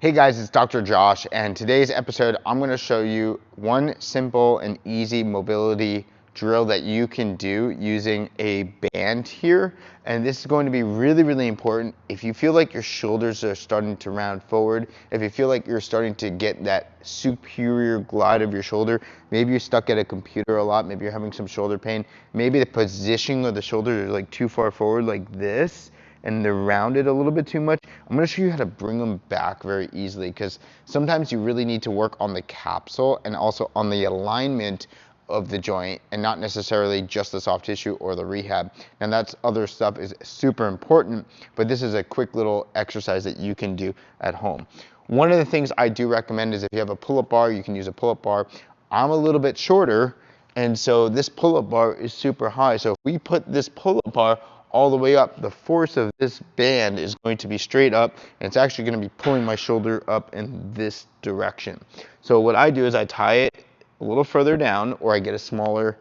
Hey guys, it's Dr. Josh, and today's episode I'm going to show you one simple and easy mobility drill that you can do using a band here. And this is going to be really important if you feel like your shoulders are starting to round forward, if you feel like you're starting to get that superior glide of your shoulder. Maybe you're stuck at a computer a lot, maybe you're having some shoulder pain, maybe the positioning of the shoulders is like too far forward like this, and they're rounded a little bit too much. I'm gonna show you how to bring them back very easily, because sometimes you really need to work on the capsule and also on the alignment of the joint and not necessarily just the soft tissue or the rehab. And that's other stuff is super important, but this is a quick little exercise that you can do at home. One of the things I do recommend is if you have a pull-up bar, you can use a pull-up bar. I'm a little bit shorter, and so this pull-up bar is super high. So if we put this pull-up bar all the way up, the force of this band is going to be straight up, and it's actually going to be pulling my shoulder up in this direction. So what I do is I tie it a little further down, or I get a smaller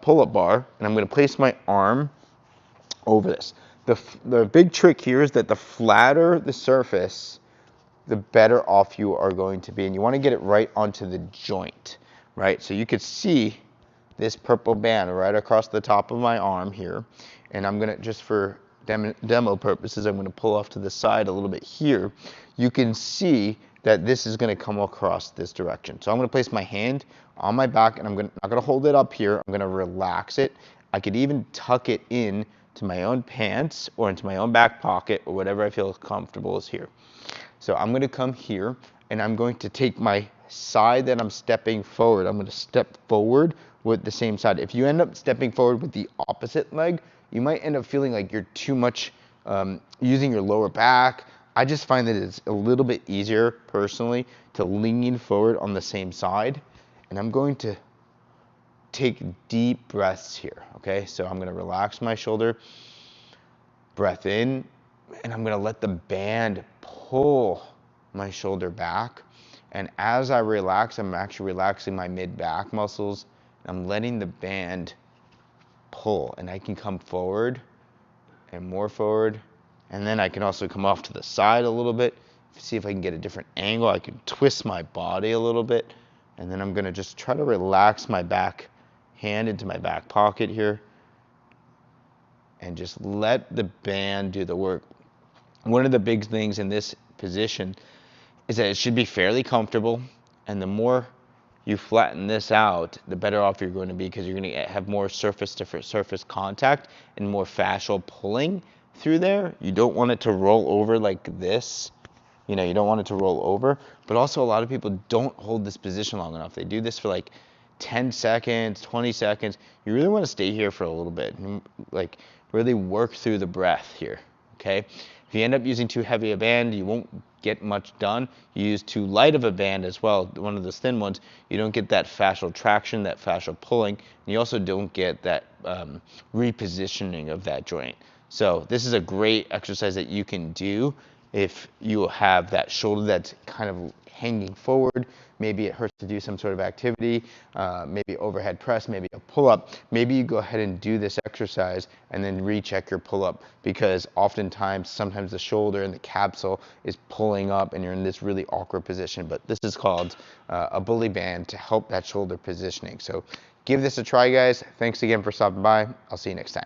pull-up bar, and I'm going to place my arm over this. The big trick here is that the flatter the surface, the better off you are going to be, and you want to get it right onto the joint, right? So you could see this purple band right across the top of my arm here, and I'm gonna, just for demo purposes, I'm gonna pull off to the side a little bit here. You can see that this is gonna come across this direction. So I'm gonna place my hand on my back, and I'm not gonna hold it up here, I'm gonna relax it. I could even tuck it in to my own pants or into my own back pocket, or whatever I feel comfortable is here. So I'm gonna come here, and I'm going to take my side that I'm stepping forward. I'm gonna step forward with the same side. If you end up stepping forward with the opposite leg, you might end up feeling like you're too much using your lower back. I just find that it's a little bit easier, personally, to lean forward on the same side. And I'm going to take deep breaths here, okay? So I'm gonna relax my shoulder, breath in, and I'm gonna let the band pull my shoulder back. And as I relax, I'm actually relaxing my mid-back muscles. I'm letting the band pull, and I can come forward and more forward, and then I can also come off to the side a little bit, see if I can get a different angle. I can twist my body a little bit, and then I'm gonna just try to relax my back hand into my back pocket here, and just let the band do the work. One of the big things in this position is that it should be fairly comfortable, and the more you flatten this out, the better off you're going to be, because you're going to have more surface to surface contact and more fascial pulling through there. You don't want it to roll over like this. You know, you don't want it to roll over. But also, a lot of people don't hold this position long enough. They do this for like 10 seconds, 20 seconds. You really want to stay here for a little bit, and like really work through the breath here, okay? If you end up using too heavy a band, you won't get much done. You use too light of a band as well, one of those thin ones, you don't get that fascial traction, that fascial pulling, and you also don't get that repositioning of that joint. So this is a great exercise that you can do if you have that shoulder that's kind of hanging forward. Maybe it hurts to do some sort of activity, maybe overhead press, maybe a pull-up. Maybe you go ahead and do this exercise and then recheck your pull-up, because oftentimes, sometimes the shoulder and the capsule is pulling up and you're in this really awkward position. But this is called a bully band to help that shoulder positioning. So give this a try, guys. Thanks again for stopping by. I'll see you next time.